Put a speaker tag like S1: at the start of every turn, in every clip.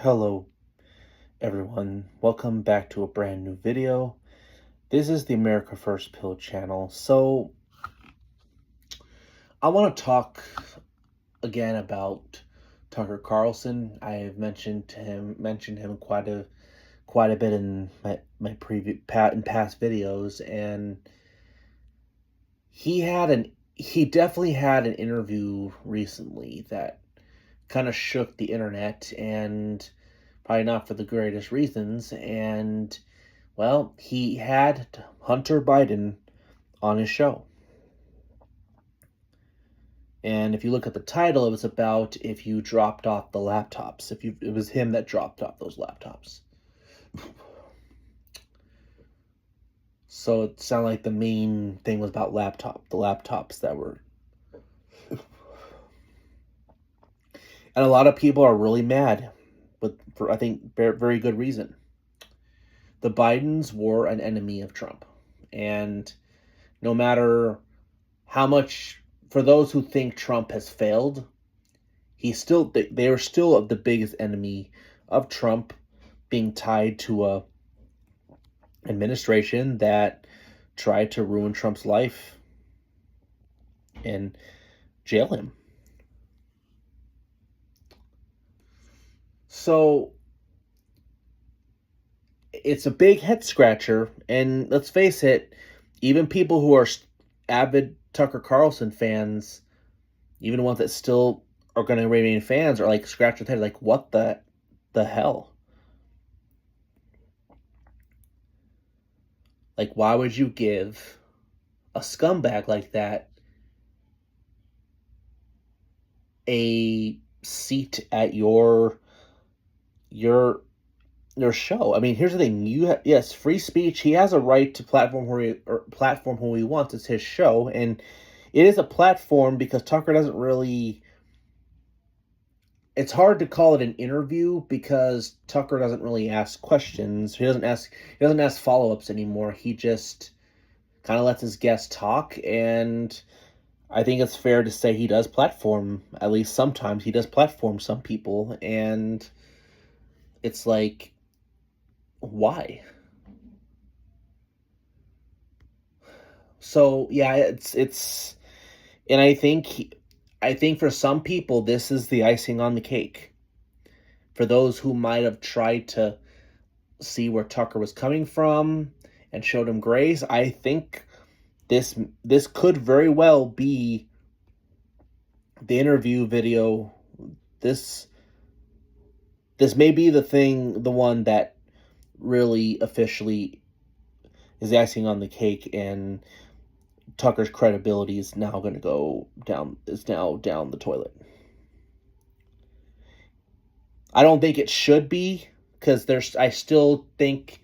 S1: Hello everyone, welcome back to a brand new video. This is the America First Pill channel. So I want to talk again about Tucker Carlson. I have mentioned him quite a bit in my past videos, and he definitely had an interview recently that kind of shook the internet, and probably not for the greatest reasons. And well, he had Hunter Biden on his show. And if you look at the title, it was about if you dropped off the laptops. It was him that dropped off those laptops. So it sounded like the main thing was about the laptops that were. And a lot of people are really mad, but for I think very good reason. The Bidens were an enemy of Trump, and no matter how much, for those who think Trump has failed, they are still the biggest enemy of Trump, being tied to a administration that tried to ruin Trump's life and jail him. So it's a big head scratcher, and let's face it, even people who are avid Tucker Carlson fans, even ones that still are going to remain fans, are like scratching their head, like, what the hell? Like, why would you give a scumbag like that a seat at your show? I mean, here's the thing: yes, free speech. He has a right to platform who he wants. It's his show, and it is a platform because Tucker doesn't really. It's hard to call it an interview because Tucker doesn't really ask questions. He doesn't ask follow-ups anymore. He just kind of lets his guests talk, and I think it's fair to say he does platform, at least sometimes he does platform some people, and it's like, why? So yeah, it's and I think for some people this is the icing on the cake. For those who might have tried to see where Tucker was coming from and showed him grace, I think this could very well be the interview video. This may be the one that really officially is the icing on the cake, and Tucker's credibility is now going to go down. Is now down the toilet. I don't think it should be, because I still think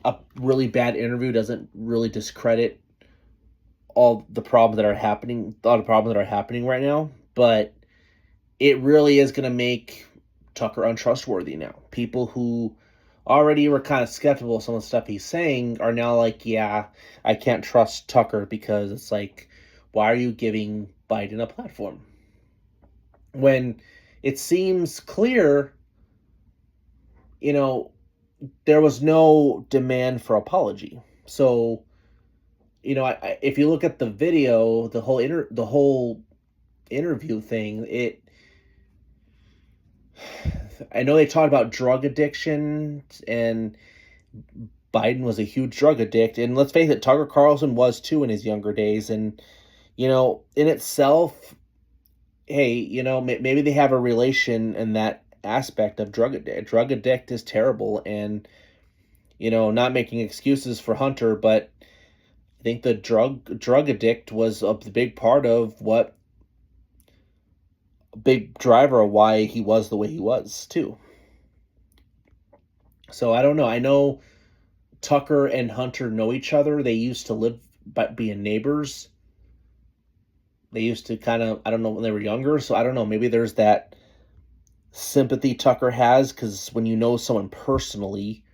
S1: a really bad interview doesn't really discredit all the problems that are happening right now. But it really is going to make Tucker untrustworthy now. People who already were kind of skeptical of some of the stuff he's saying are now like, yeah, I can't trust Tucker, because it's like, why are you giving Biden a platform? When it seems clear, there was no demand for apology. So, if you look at the video, the whole interview thing, I know they talked about drug addiction, and Biden was a huge drug addict, and let's face it, Tucker Carlson was too in his younger days, and in itself, hey, maybe they have a relation in that aspect of drug addict. Drug addict is terrible, and not making excuses for Hunter, but I think the drug addict was a big part of what big driver of why he was the way he was too. So I don't know. I know Tucker and Hunter know each other. They used to live by being neighbors. They used to kind of, I don't know, when they were younger. So I don't know. Maybe there's that sympathy Tucker has, because when you know someone personally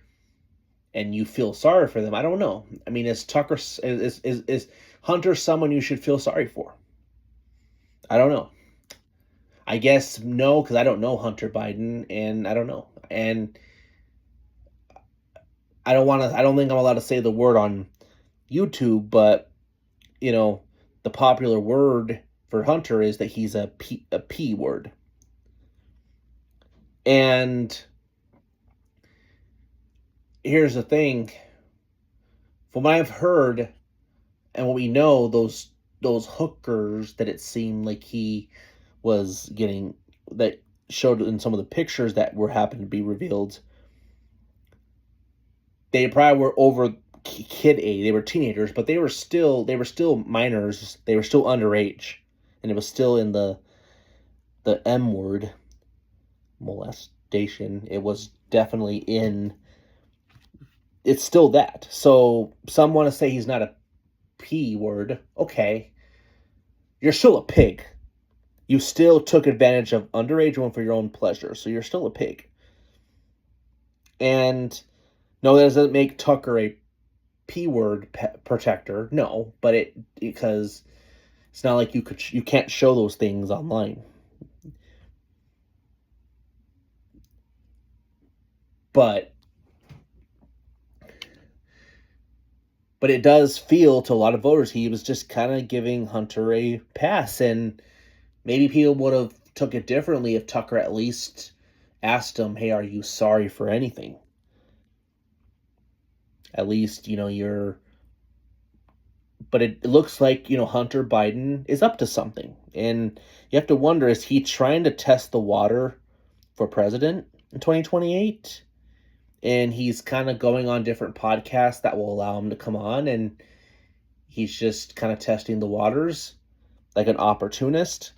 S1: and you feel sorry for them, I don't know. I mean, is Hunter someone you should feel sorry for? I don't know. I guess no, because I don't know Hunter Biden, and I don't know. And I don't think I'm allowed to say the word on YouTube, but the popular word for Hunter is that he's a P word. And here's the thing, from what I've heard and what we know, those hookers that it seemed like he was getting, that showed in some of the pictures that were happened to be revealed, they probably were over kid age. They were teenagers, but they were still minors. They were still underage, and it was still in the M word, molestation. It was definitely in. It's still that. So some want to say he's not a P word. Okay, you're still a pig. You still took advantage of underage women for your own pleasure, so you're still a pig. And no, that doesn't make Tucker a P word protector. No, but because it's not like you can't show those things online. But it does feel to a lot of voters he was just kind of giving Hunter a pass, and maybe people would have took it differently if Tucker at least asked him, "Hey, are you sorry for anything?" At least, but it looks like, Hunter Biden is up to something. And you have to wonder, is he trying to test the water for president in 2028? And he's kind of going on different podcasts that will allow him to come on, and he's just kind of testing the waters like an opportunist.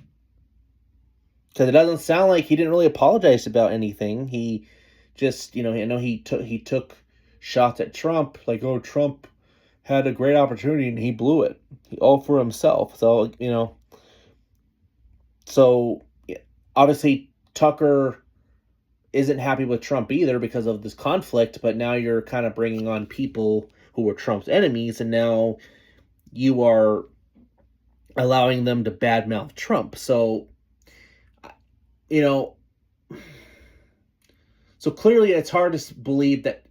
S1: Because it doesn't sound like he didn't really apologize about anything. He just, I know he took shots at Trump, like, oh, Trump had a great opportunity and he blew it, all for himself. So, so obviously Tucker isn't happy with Trump either because of this conflict, but now you're kind of bringing on people who were Trump's enemies, and now you are allowing them to badmouth Trump. So, so clearly it's hard to believe that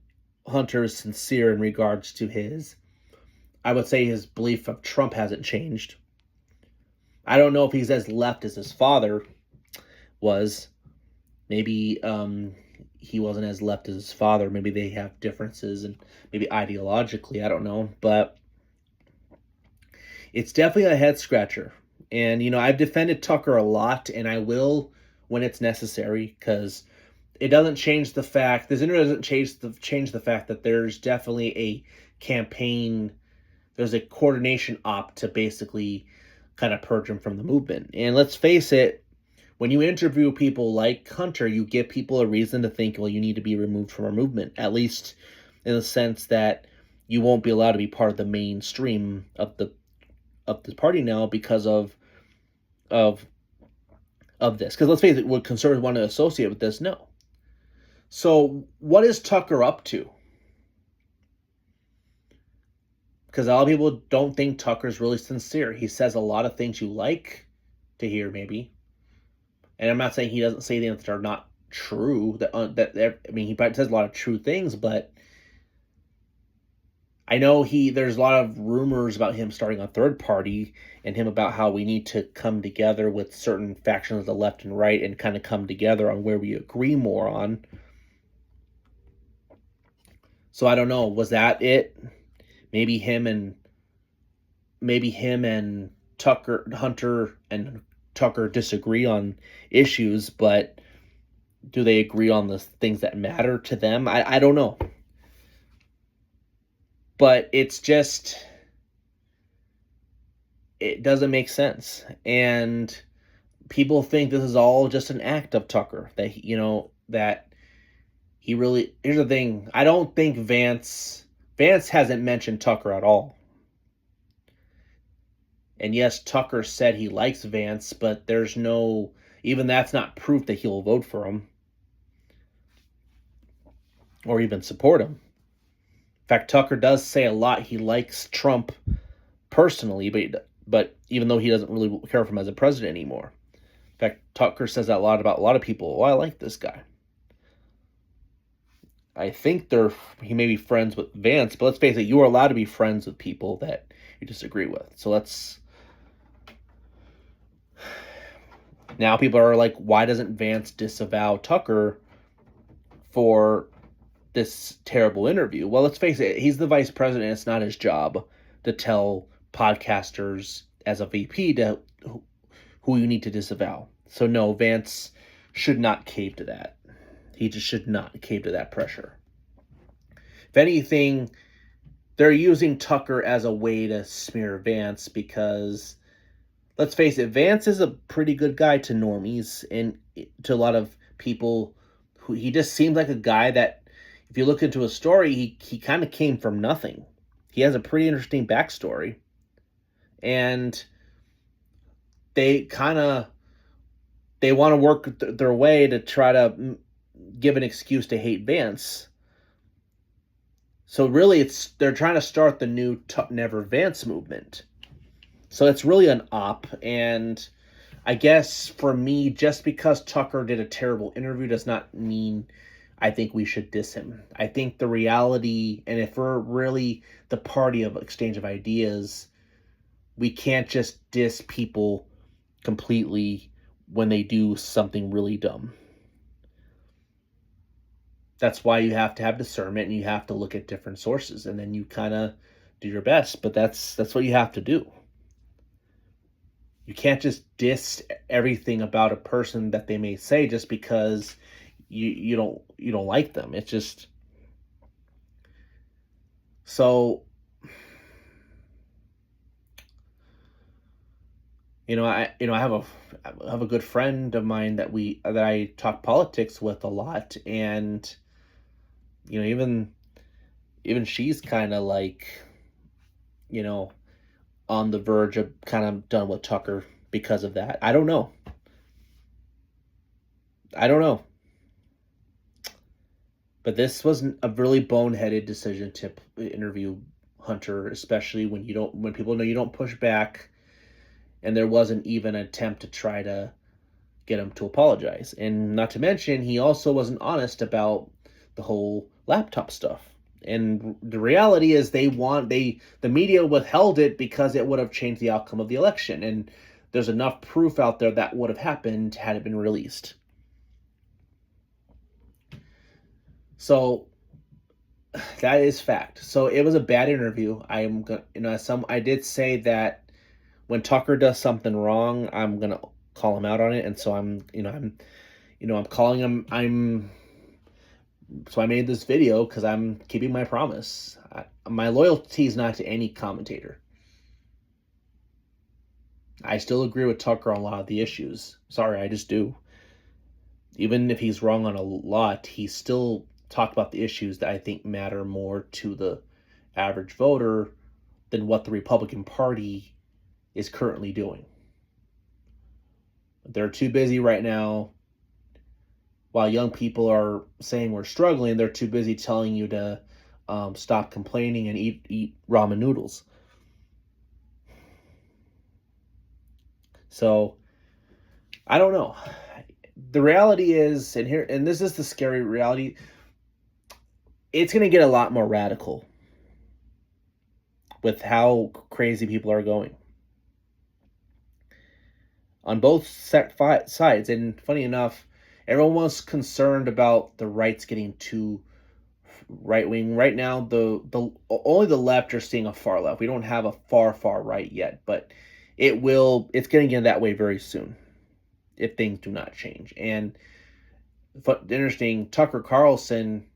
S1: Hunter is sincere in regards to I would say his belief of Trump hasn't changed. I don't know if he's as left as his father was. Maybe he wasn't as left as his father. Maybe they have differences, and maybe ideologically, I don't know. But it's definitely a head scratcher. And, I've defended Tucker a lot, and I will when it's necessary, because it doesn't change the fact, this interview doesn't change the fact that there's definitely a campaign, there's a coordination op to basically kind of purge him from the movement. And let's face it, when you interview people like Hunter, you give people a reason to think, well, you need to be removed from our movement, at least in the sense that you won't be allowed to be part of the mainstream of the party now because of this. Because let's face it, would conservatives want to associate with this? No. So what is Tucker up to? Because a lot of people don't think Tucker's really sincere. He says a lot of things you like to hear, maybe. And I'm not saying he doesn't say things that are not true. He probably says a lot of true things, but I know there's a lot of rumors about him starting a third party, and him about how we need to come together with certain factions of the left and right and kind of come together on where we agree more on. So I don't know. Was that it? Maybe him and Hunter and Tucker disagree on issues, but do they agree on the things that matter to them? I don't know. But it's just, it doesn't make sense. And people think this is all just an act of Tucker, that that he really, here's the thing, I don't think Vance hasn't mentioned Tucker at all. And yes, Tucker said he likes Vance, but there's even that's not proof that he'll vote for him or even support him. In fact, Tucker does say a lot he likes Trump personally, but even though he doesn't really care for him as a president anymore. In fact, Tucker says that a lot about a lot of people. Oh, I like this guy. I think he may be friends with Vance, but let's face it, you are allowed to be friends with people that you disagree with. So now people are like, why doesn't Vance disavow Tucker for this terrible interview? Well, let's face it, he's the vice president. It's not his job to tell podcasters as a VP who you need to disavow. So no, Vance should not cave to that. He just should not cave to that pressure. If anything, they're using Tucker as a way to smear Vance because, let's face it, Vance is a pretty good guy to normies and to a lot of people. Who he just seems like a guy that, if you look into his story, he kind of came from nothing. He has a pretty interesting backstory, and they want to work their way to try to give an excuse to hate Vance. So really, they're trying to start the new Never Vance movement. So it's really an op, and I guess for me, just because Tucker did a terrible interview does not mean I think we should diss him. I think the reality, and if we're really the party of exchange of ideas, we can't just diss people completely when they do something really dumb. That's why you have to have discernment and you have to look at different sources, and then you kind of do your best, but that's what you have to do. You can't just diss everything about a person that they may say just because you don't like them. It's just so, I have a good friend of mine that I talk politics with a lot, and even she's kind of like, on the verge of kind of done with Tucker because of that. I don't know. But this wasn't a really boneheaded decision to interview Hunter, especially when people know you don't push back, and there wasn't even an attempt to try to get him to apologize. And not to mention, he also wasn't honest about the whole laptop stuff. And the reality is the media withheld it because it would have changed the outcome of the election. And there's enough proof out there that would have happened had it been released. So that is fact. So it was a bad interview. I did say that when Tucker does something wrong, I'm gonna call him out on it, and so I'm calling him. So I made this video because I'm keeping my promise. My loyalty is not to any commentator. I still agree with Tucker on a lot of the issues. Sorry, I just do. Even if he's wrong on a lot, he still talked about the issues that I think matter more to the average voter than what the Republican Party is currently doing. They're too busy right now. While young people are saying we're struggling, they're too busy telling you to stop complaining and eat ramen noodles. So I don't know. The reality is, and this is the scary reality, it's going to get a lot more radical with how crazy people are going on both sides. And funny enough, everyone was concerned about the rights getting too right wing. Right now, the only the left are seeing a far left. We don't have a far right yet, but it's going to get that way very soon if things do not change. And interesting, Tucker Carlson,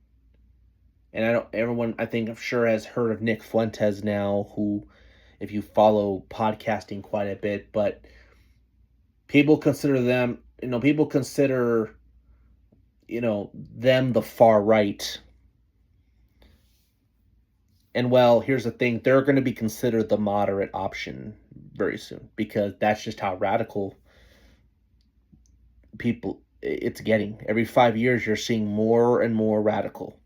S1: and everyone I think I'm sure has heard of Nick Fuentes now, who, if you follow podcasting quite a bit, but people consider them them the far right. And well, here's the thing, they're going to be considered the moderate option very soon, because that's just how radical people it's getting. Every 5 years you're seeing more and more radical.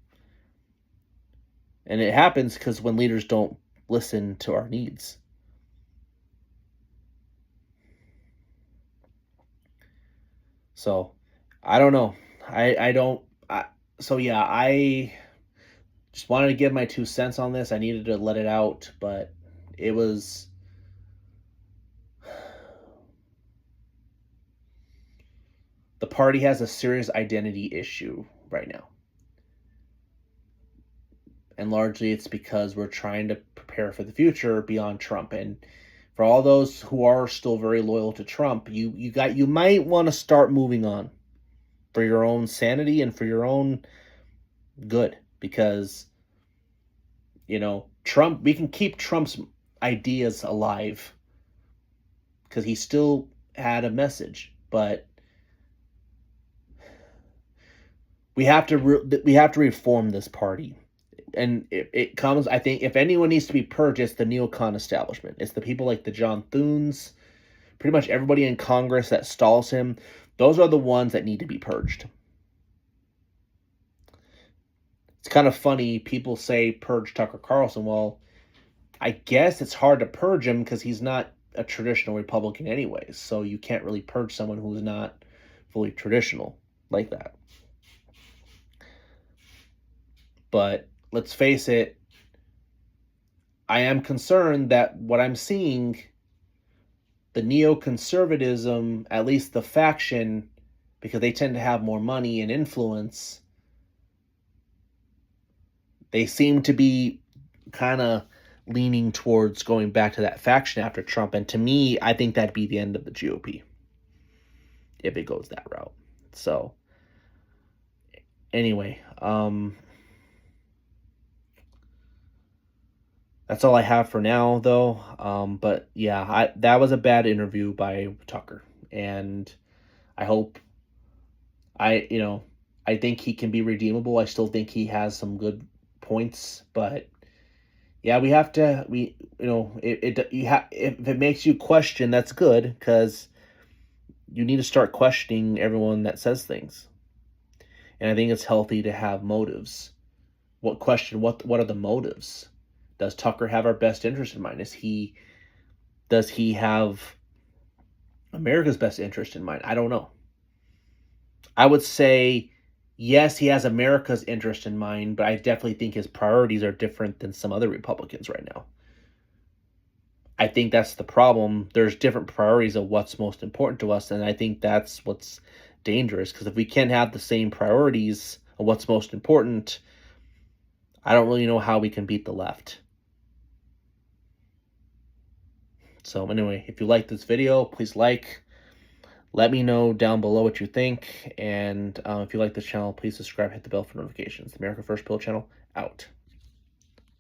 S1: And it happens because when leaders don't listen to our needs. So I don't know. So yeah, Just wanted to give my 2 cents on this. I needed to let it out, but it was the party has a serious identity issue right now. And largely it's because we're trying to prepare for the future beyond Trump. And for all those who are still very loyal to Trump, you might want to start moving on for your own sanity and for your own good, because Trump, we can keep Trump's ideas alive because he still had a message, but we have to reform this party. And it comes, I think, if anyone needs to be purged, it's the neocon establishment. It's the people like the John Thunes, pretty much everybody in Congress that stalls him. Those are the ones that need to be purged. It's kind of funny, people say purge Tucker Carlson. Well, I guess it's hard to purge him because he's not a traditional Republican anyways, so you can't really purge someone who's not fully traditional like that. But let's face it, I am concerned that what I'm seeing, the neoconservatism, at least the faction, because they tend to have more money and influence, they seem to be kind of leaning towards going back to that faction after Trump. And to me, I think that'd be the end of the GOP if it goes that route. So anyway, that's all I have for now, though. But yeah, that was a bad interview by Tucker, and I hope I think he can be redeemable. I still think he has some good points, but yeah, we have to if it makes you question, that's good, because you need to start questioning everyone that says things, and I think it's healthy to have motives. What are the motives? Does Tucker have our best interest in mind? Does he have America's best interest in mind? I don't know. I would say yes, he has America's interest in mind, but I definitely think his priorities are different than some other Republicans right now. I think that's the problem. There's different priorities of what's most important to us, and I think that's what's dangerous, because if we can't have the same priorities of what's most important, I don't really know how we can beat the left. So anyway, if you like this video, please let me know down below what you think. And if you like this channel, please subscribe, hit the bell for notifications. The America First Pill channel, out.